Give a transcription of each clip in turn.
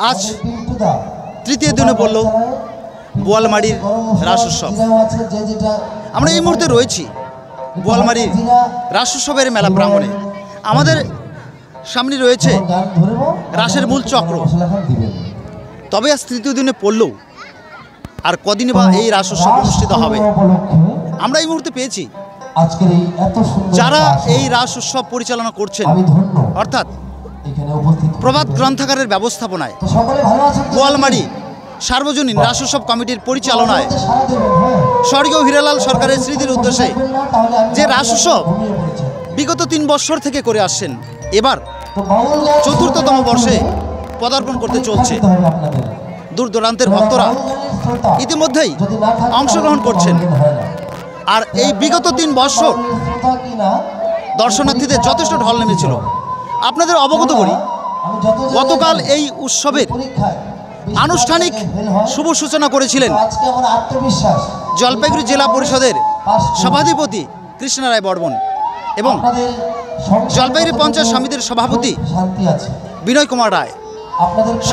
আজ তৃতীয় দিনে পড়ল বোয়ালমারির রাস উৎসব। আমরা এই মুহূর্তে রয়েছি বোয়ালমারির রাস উৎসবের মেলা প্রাঙ্গণে। আমাদের সামনে রয়েছে রাসের মূল চক্র। তবে আজ তৃতীয় দিনে পড়লেও আর কদিনে বা এই রাস উৎসব অনুষ্ঠিত হবে। আমরা এই মুহূর্তে পেয়েছি যারা এই রাস উৎসব পরিচালনা করছেন, অর্থাৎ প্রভাত গ্রন্থাগারের ব্যবস্থাপনায় বোয়ালমারি সার্বজনীন রাস উৎসব কমিটির পরিচালনায় স্বর্গীয় হীরালাল সরকারের স্মৃতির উদ্দেশ্যে যে রাস উৎসব বিগত 3 বছর থেকে করে আসছেন, এবার ৪র্থতম বর্ষে পদার্পণ করতে চলছে। দূর দূরান্তের ভক্তরা ইতিমধ্যেই অংশগ্রহণ করছেন। আর এই বিগত 3 বছর দর্শনার্থীদের যথেষ্ট ঢল নেমেছিল। আপনাদের অবগত করি, গতকাল এই উৎসবের আনুষ্ঠানিক শুভ সূচনা করেছিলেন জলপাইগুড়ি জেলা পরিষদের সভাধিপতি কৃষ্ণ রায় বর্মন এবং জলপাইগুড়ি পঞ্চায়েত সমিতির সভাপতি বিনয় কুমার রায়।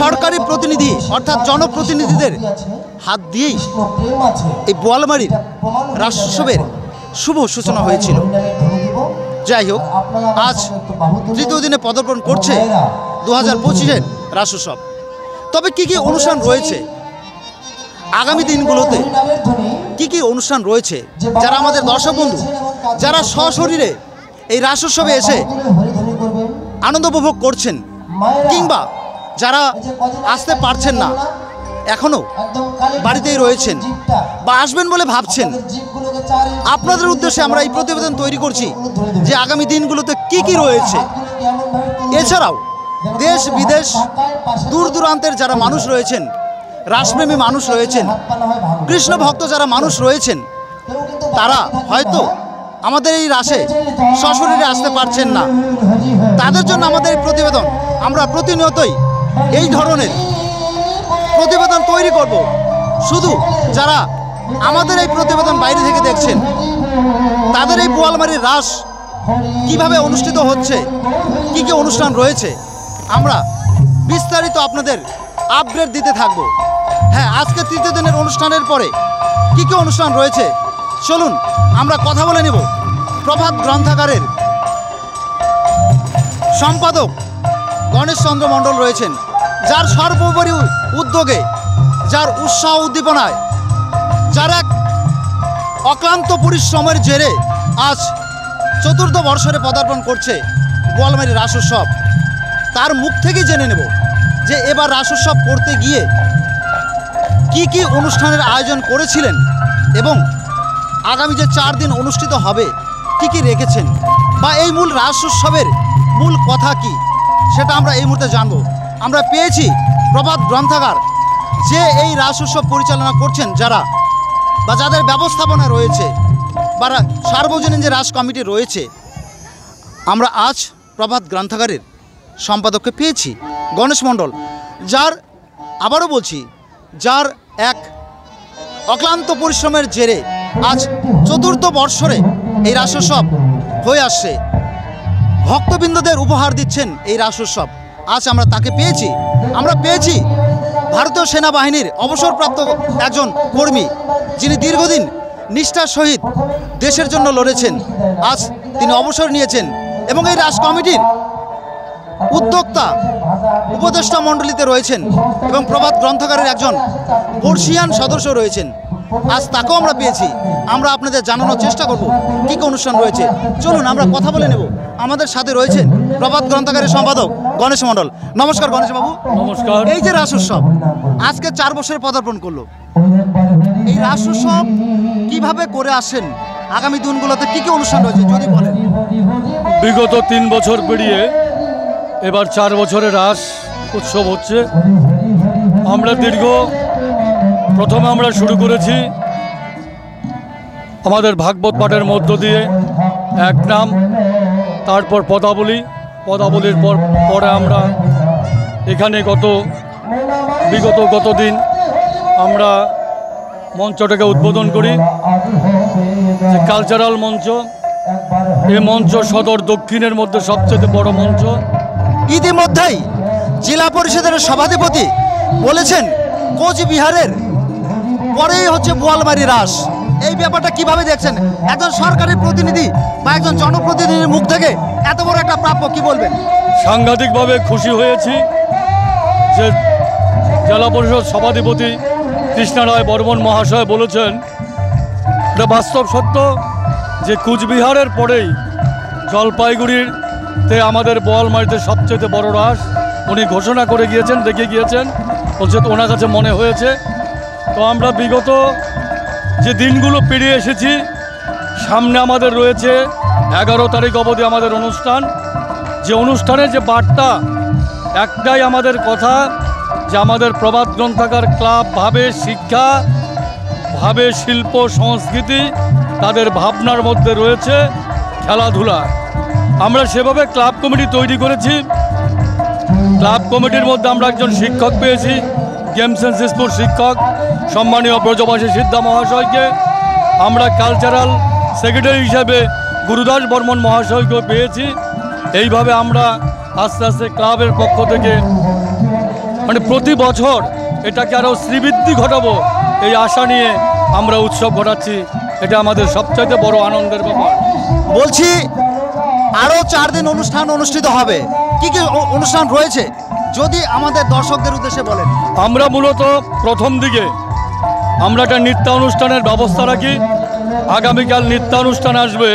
সরকারি প্রতিনিধি অর্থাৎ জনপ্রতিনিধিদের হাত দিয়েই এই বোয়ালমারির রাস উৎসবের শুভ সূচনা হয়েছিল। যাই হোক, আজ তৃতীয় দিনে পদার্পণ করছে 2025-এর রাস উৎসব। তবে কি কি অনুষ্ঠান রয়েছে আগামী দিনগুলোতে, কি কি অনুষ্ঠান রয়েছে, যারা আমাদের দর্শক বন্ধু যারা সশরীরে এই রাস উৎসবে এসে আনন্দ উপভোগ করছেন, কিংবা যারা আসতে পারছেন না, এখনও বাড়িতেই রয়েছেন বা আসবেন বলে ভাবছেন, আপনাদের উদ্দেশ্যে আমরা এই প্রতিবেদন তৈরি করছি যে আগামী দিনগুলোতে কি কি রয়েছে। এছাড়াও দেশ বিদেশ দূর দূরান্তের যারা মানুষ রয়েছেন, রাসপ্রেমী মানুষ রয়েছেন, কৃষ্ণ ভক্ত যারা মানুষ রয়েছেন, তারা হয়তো আমাদের এই রাসে সশরীরে আসতে পারছেন না। তাদের জন্য আমাদের এই প্রতিবেদন, আমরা প্রতিনিয়তই এই ধরনের প্রতিবেদন তৈরি করব। শুধু যারা আমাদের এই প্রতিবেদন বাইরে থেকে দেখছেন, তাদের এই বোয়ালমারির রাস কিভাবে অনুষ্ঠিত হচ্ছে, কি কি অনুষ্ঠান রয়েছে, আমরা বিস্তারিত আপনাদের আপডেট দিতে থাকব। হ্যাঁ, আজকে তৃতীয় দিনের অনুষ্ঠানের পরে কি কি অনুষ্ঠান রয়েছে, চলুন আমরা কথা বলে নেব। প্রভাত গ্রন্থাগারের সম্পাদক গণেশ চন্দ্র মণ্ডল রয়েছেন, যার সর্বোপরি উদ্যোগে, যার উৎসাহ উদ্দীপনায়, যার এক অক্লান্ত পরিশ্রমের জেরে আজ ৪র্থ বর্ষরে পদার্পণ করছে বোয়ালমারি রাস উৎসব। তার মুখ থেকেই জেনে নেব যে এবার রাস উৎসব করতে গিয়ে কি কি অনুষ্ঠানের আয়োজন করেছিলেন এবং আগামী যে 4 দিন অনুষ্ঠিত হবে কি কি রেখেছেন, বা এই মূল রাস উৎসবের মূল কথা কি, সেটা আমরা এই মুহূর্তে জানব। আমরা পেয়েছি প্রভাত গ্রন্থাগার যে এই রাস উৎসব পরিচালনা করছেন, যারা বা যাদের ব্যবস্থাপনা রয়েছে বা সার্বজনীন যে রাস কমিটি রয়েছে, আমরা আজ প্রভাত গ্রন্থাগারের সম্পাদককে পেয়েছি গণেশ মণ্ডল, যার আবারও বলছি, যার এক অক্লান্ত পরিশ্রমের জেরে আজ ৪র্থ বর্ষরে এই রাস উৎসব হয়ে আসছে। ভক্তবৃন্দদের উপহার দিচ্ছেন এই রাস উৎসব। আজ আমরা তাকে পেয়েছি। আমরা পেয়েছি ভারতীয় সেনাবাহিনীর অবসরপ্রাপ্ত একজন কর্মী, যিনি দীর্ঘদিন নিষ্ঠার সহিত দেশের জন্য লড়েছেন। আজ তিনি অবসর নিয়েছেন এবং এই রাস কমিটির উদ্যোক্তা উপদেষ্টা মণ্ডলীতে রয়েছেন এবং প্রভাত গ্রন্থাগারের একজন বর্ষিয়ান সদস্য রয়েছেন। আজ তাকেও আমরা পেয়েছি। আমরা আপনাদের জানানোর চেষ্টা করব কী কী অনুষ্ঠান রয়েছে। চলুন আমরা কথা বলে নেব। আমাদের সাথে রয়েছেন প্রভাত গ্রন্থাগারের সম্পাদক গণেশ মণ্ডল। নমস্কার গণেশবাবু। নমস্কার। এই যে রাস উৎসব আজকে 4 বছরে পদার্পণ করলো, এই রাস উৎসব কীভাবে করে আসেন, আগামী দিনগুলোতে কী কী অনুষ্ঠান রয়েছে যদি বলেন। বিগত 3 বছর পেরিয়ে এবার 4 বছরের রাস উৎসব হচ্ছে। আমরা প্রথমে আমরা শুরু করেছি আমাদের ভাগবত পাঠের মধ্য দিয়ে এক নাম, তারপর পদাবলীর পরে আমরা এখানে বিগত দিন আমরা মঞ্চটাকে উদ্বোধন করি, যে কালচারাল মঞ্চ। এই মঞ্চ সদর দক্ষিণের মধ্যে সবচেয়ে বড় মঞ্চ। ইতিমধ্যেই জেলা পরিষদের সভাধিপতি বলেছেন কোচবিহারের পরেই হচ্ছে বোয়ালমারি রাস। এই ব্যাপারটা কিভাবে দেখছেন একজন সরকারি প্রতিনিধি বা একজন জনপ্রতিনিধির মুখ থেকে এত বড় একটা প্রাপ্য, কি বলবেন? সাংঘাতিকভাবে খুশি হয়েছি যে জেলা পরিষদ সভাধিপতি কৃষ্ণা রায় বর্মন মহাশয় বলেছেন, এটা বাস্তব সত্য যে কুচবিহারের পরেই জলপাইগুড়িতে আমাদের বোয়ালমারিতে সবচেয়ে বড় রাস উনি ঘোষণা করে গিয়েছেন, দেখে গিয়েছেন, বলছে তো ওনার কাছে মনে হয়েছে। তো আমরা বিগত যে দিনগুলো পেরিয়ে এসেছি, সামনে আমাদের রয়েছে 11 তারিখ অবধি আমাদের অনুষ্ঠান। যে অনুষ্ঠানে যে বার্তা একটাই আমাদের কথা, যে আমাদের প্রবাদ গ্রন্থাগার ক্লাব ভাবে শিক্ষা, ভাবে শিল্প সংস্কৃতি, তাদের ভাবনার মধ্যে রয়েছে খেলাধুলা। আমরা সেভাবে ক্লাব কমিটি তৈরি করেছি। ক্লাব কমিটির মধ্যে আমরা একজন শিক্ষক পেয়েছি, গেমস অ্যান্ড স্পোর্টস শিক্ষক সম্মানীয় ব্রজবাসী সিদ্ধা মহাশয়কে। আমরা কালচারাল সেক্রেটারি হিসাবে গুরুদাস বর্মন মহাশয়কেও পেয়েছি। এইভাবে আমরা আস্তে আস্তে ক্লাবের পক্ষ থেকে মানে প্রতি বছর এটাকে আরও শ্রীবৃদ্ধি ঘটাবো এই আশা নিয়ে আমরা উৎসব ঘটাচ্ছি। এটা আমাদের সবচাইতে বড় আনন্দের ব্যাপার। বলছি আরও 4 দিন অনুষ্ঠান অনুষ্ঠিত হবে, কি কি অনুষ্ঠান রয়েছে যদি আমাদের দর্শকদের উদ্দেশ্যে বলেন? আমরা মূলত প্রথম দিকে আমরা একটা নৃত্যানুষ্ঠানের ব্যবস্থা রাখি। আগামীকাল নৃত্যানুষ্ঠান আসবে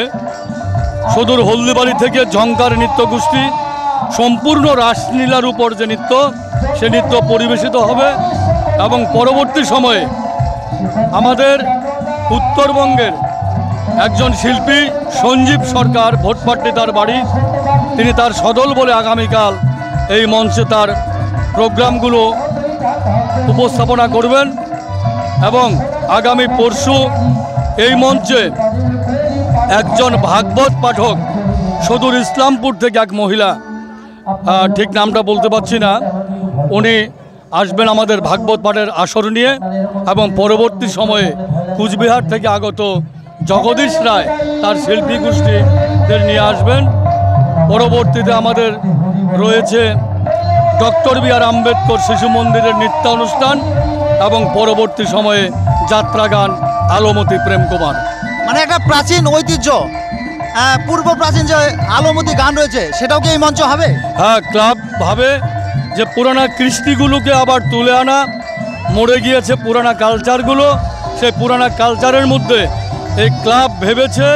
সুদূর হলদিবাড়ি থেকে ঝঙ্কার নৃত্য গোষ্ঠী, সম্পূর্ণ রাসলীলার উপর যে নৃত্য, সে নৃত্য পরিবেশিত হবে। এবং পরবর্তী সময়ে আমাদের উত্তরবঙ্গের একজন শিল্পী সঞ্জীব সরকার, ভোটপাট্টি তার বাড়ি, তিনি তার সদল বলে আগামীকাল এই মঞ্চে তার প্রোগ্রামগুলো উপস্থাপনা করবেন। এবং আগামী পরশু এই মঞ্চে একজন ভাগবত পাঠক সুদূর ইসলামপুর থেকে এক মহিলা, ঠিক নামটা বলতে পারছি না, উনি আসবেন আমাদের ভাগবত পাঠের আসর নিয়ে। এবং পরবর্তী সময়ে কুচবিহার থেকে আগত জগদীশ রায় তার শিল্পী গোষ্ঠীদের নিয়ে আসবেন। পরবর্তীতে আমাদের রয়েছে ডক্টর বি আর আম্বেদকর শিশু মন্দিরের নৃত্যানুষ্ঠান এবং পরবর্তী সময়ে যাত্রাগান আলোমতি প্রেম কুমার। মানে একটা প্রাচীন ঐতিহ্য, পূর্ব প্রাচীন যে আলোমতি গান রয়েছে সেটাও কি এই মঞ্চ হবে? হ্যাঁ, ক্লাব ভাবে যে পুরানা কৃষ্টিগুলোকে আবার তুলে আনা, মরে গিয়েছে পুরানা কালচারগুলো, সেই পুরানা কালচারের মধ্যে এই ক্লাব ভেবেছে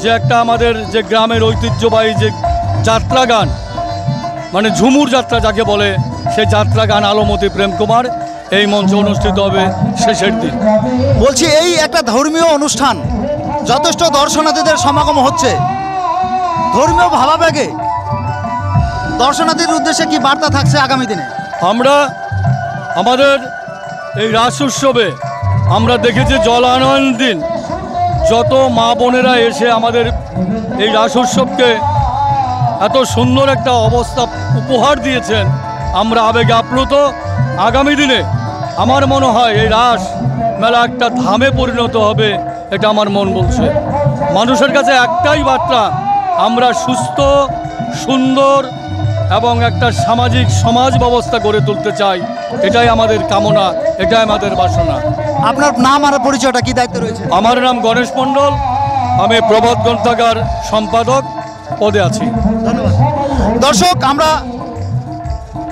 যে একটা আমাদের যে গ্রামের ঐতিহ্যবাহী যে যাত্রা গান, মানে ঝুমুর যাত্রা যাকে বলে, সেই যাত্রা গান আলোমতি প্রেম কুমার এই মঞ্চে অনুষ্ঠিত হবে শেষের দিন। বলছি এই একটা ধর্মীয় অনুষ্ঠান, যথেষ্ট দর্শনার্থীদের সমাগম হচ্ছে, ধর্মীয় ভাবাবেগে দর্শনার্থীর উদ্দেশ্যে কি বার্তা থাকছে আগামী দিনে? আমরা আমাদের এই রাস উৎসবে আমরা দেখেছি জলানয়ন দিন যত মা বোনেরা এসে আমাদের এই রাস উৎসবকে এত সুন্দর একটা অবস্থা উপহার দিয়েছেন, আমরা আবেগে আপ্লুত। আগামী দিনে আমার মনে হয় এই রাস মেলা একটা ধামে পরিণত হবে, এটা আমার মন বলছে। মানুষের কাছে একটাই বার্তা, আমরা সুস্থ সুন্দর এবং একটা সামাজিক সমাজ ব্যবস্থা গড়ে তুলতে চাই, এটাই আমাদের কামনা, এটাই আমাদের বাসনা। আপনার নাম আর পরিচয়টা, কি দায়িত্ব রয়েছে? আমার নাম গণেশ মণ্ডল, আমি প্রবাদ গ্রন্থাগার সম্পাদক পদে আছি। ধন্যবাদ। দর্শক, আমরা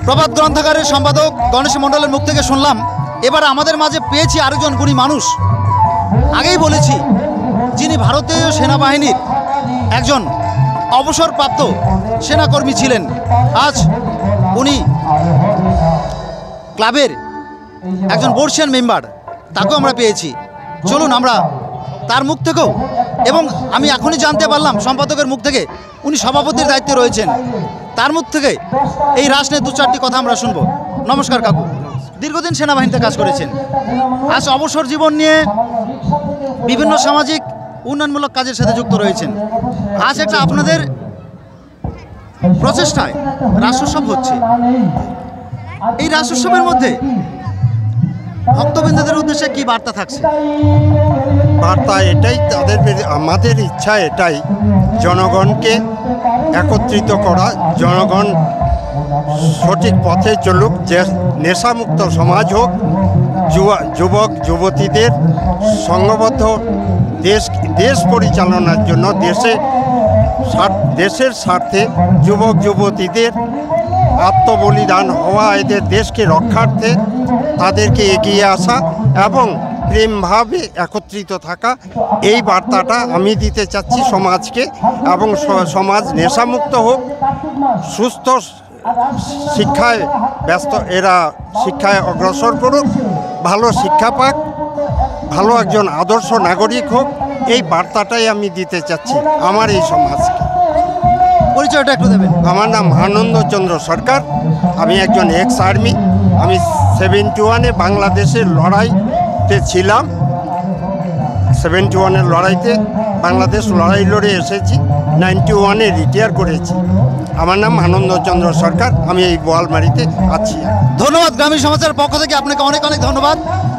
প্রবাদ গ্রন্থাগারের সম্পাদক গণেশ মণ্ডলের মুখ থেকে শুনলাম। এবার আমাদের মাঝে পেয়েছি আরেকজন গুণী মানুষ। আগেই বলেছি, যিনি ভারতীয় সেনাবাহিনীর একজন অবসরপ্রাপ্ত সেনাকর্মী ছিলেন, আজ উনি ক্লাবের একজন বর্ষিয়ান মেম্বার, তাকেও আমরা পেয়েছি। চলুন আমরা তার মুখ থেকেও, এবং আমি এখনই জানতে পারলাম সম্পাদকের মুখ থেকে উনি সভাপতির দায়িত্বে রয়েছেন, তার মুখ থেকে এই রাস নিয়ে 2-4টি কথা আমরা শুনবো। নমস্কার কাকু, দীর্ঘদিন সেনাবাহিনীতে কাজ করেছেন, আজ অবসর জীবন নিয়ে বিভিন্ন সামাজিক উন্নয়নমূলক কাজের সাথে যুক্ত রয়েছেন। আজ একটা আপনাদের প্রচেষ্টায় রাস উৎসব হচ্ছে, এই রাস উৎসবের মধ্যে ভক্তবৃন্দদের উদ্দেশ্যে কি বার্তা থাকছে? বার্তা এটাই, আমাদের ইচ্ছা এটাই, জনগণকে একত্রিত করা, জনগণ সঠিক পথে চলুক, যে নেশামুক্ত সমাজ হোক, যুবক যুবতীদের সংঘবদ্ধ দেশ পরিচালনার জন্য দেশের স্বার্থে যুবক যুবতীদের আত্মবলিদান হওয়া, এদের দেশকে রক্ষার্থে তাদেরকে এগিয়ে আসা এবং প্রেমভাবে একত্রিত থাকা, এই বার্তাটা আমি দিতে চাচ্ছি সমাজকে। এবং সমাজ নেশামুক্ত হোক, সুস্থ শিক্ষায় এরা শিক্ষায় অগ্রসর করুক, ভালো শিক্ষা পাক, ভালো একজন আদর্শ নাগরিক হোক, এই বার্তাটাই আমি দিতে চাচ্ছি আমার এই সমাজকে। পরিচয়টা একটু দেবেন। আমার নাম আনন্দচন্দ্র সরকার, আমি একজন এক্স আর্মি। আমি 71-এ বাংলাদেশের লড়াইতে ছিলাম। 71-এর লড়াইতে বাংলাদেশ লড়াই লড়ে এসেছি, 91-এ রিটায়ার করেছি। আমার নাম আনন্দচন্দ্র সরকার, আমি এই বোয়ালমারিতে আছি। ধন্যবাদ, গ্রামীণ সমাচারের পক্ষ থেকে আপনাকে অনেক অনেক ধন্যবাদ।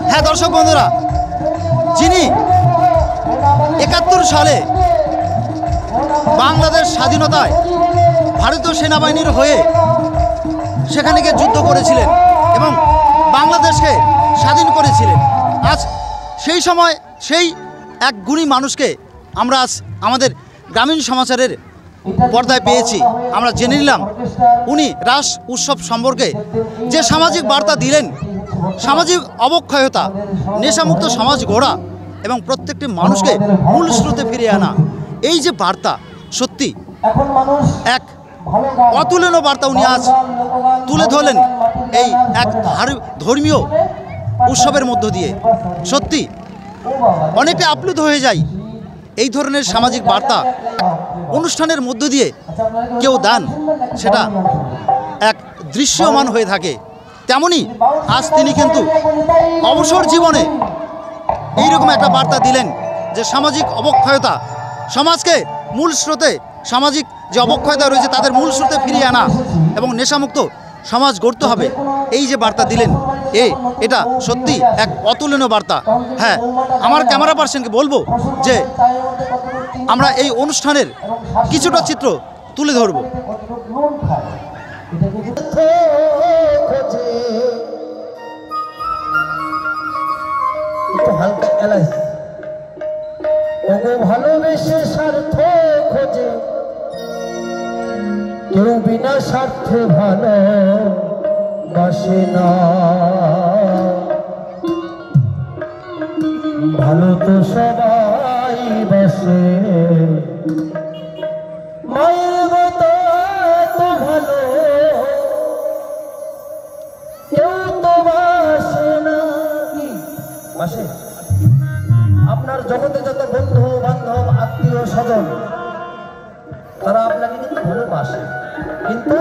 হ্যাঁ দর্শক বন্ধুরা, যিনি 71 সালে বাংলাদেশ স্বাধীনতায় ভারতীয় সেনাবাহিনীর হয়ে সেখানে গিয়ে যুদ্ধ করেছিলেন এবং বাংলাদেশকে স্বাধীন করেছিলেন, আজ সেই সময় সেই এক গুণী মানুষকে আমরা আজ আমাদের গ্রামীণ সমাচারের পর্দায় পেয়েছি। আমরা জেনে নিলাম উনি রাস উৎসব সম্পর্কে যে সামাজিক বার্তা দিলেন, সামাজিক অবক্ষয়তা, নেশামুক্ত সমাজ গড়া এবং প্রত্যেকটি মানুষকে মূল স্রোতে ফিরিয়ে আনা, এই যে বার্তা, সত্যি এক অতুলনীয় বার্তা উনি আজ তুলে ধরলেন এই এক ধর্মীয় উৎসবের মধ্য দিয়ে। সত্যি অনেকে আপ্লুত হয়ে যায় এই ধরনের সামাজিক বার্তা অনুষ্ঠানের মধ্য দিয়ে কেউ দান, সেটা এক দৃশ্যমান হয়ে থাকে। তেমনি আজ তিনি কিন্তু অবসর জীবনে এইরকম একটা বার্তা দিলেন যে সামাজিক অবক্ষয়তা, সমাজকে মূল স্রোতে, সামাজিক যে অবক্ষয়তা রয়েছে তাদের মূল স্রোতে ফিরিয়ে আনা এবং নেশামুক্ত সমাজ গড়তে হবে, এই যে বার্তা দিলেন এটা সত্যি এক অতুলনীয় বার্তা। হ্যাঁ, আমার ক্যামেরা পার্সনকে বলবো যে আমরা এই অনুষ্ঠানের কিছুটা চিত্র তুলে ধরব। ভালোবেসে স্বার্থ খোঁজে, কেউ বিনা স্বার্থে ভালোবাসে না। ভালো তো সবাই বাসে, মায়ের মতো তো ভালো কেউ তো বাসে না। বাসে আপনার জগতে যত বন্ধু বান্ধব আত্মীয় স্বজন, তারা আপনাকে কিন্তু ভালোবাসে, কিন্তু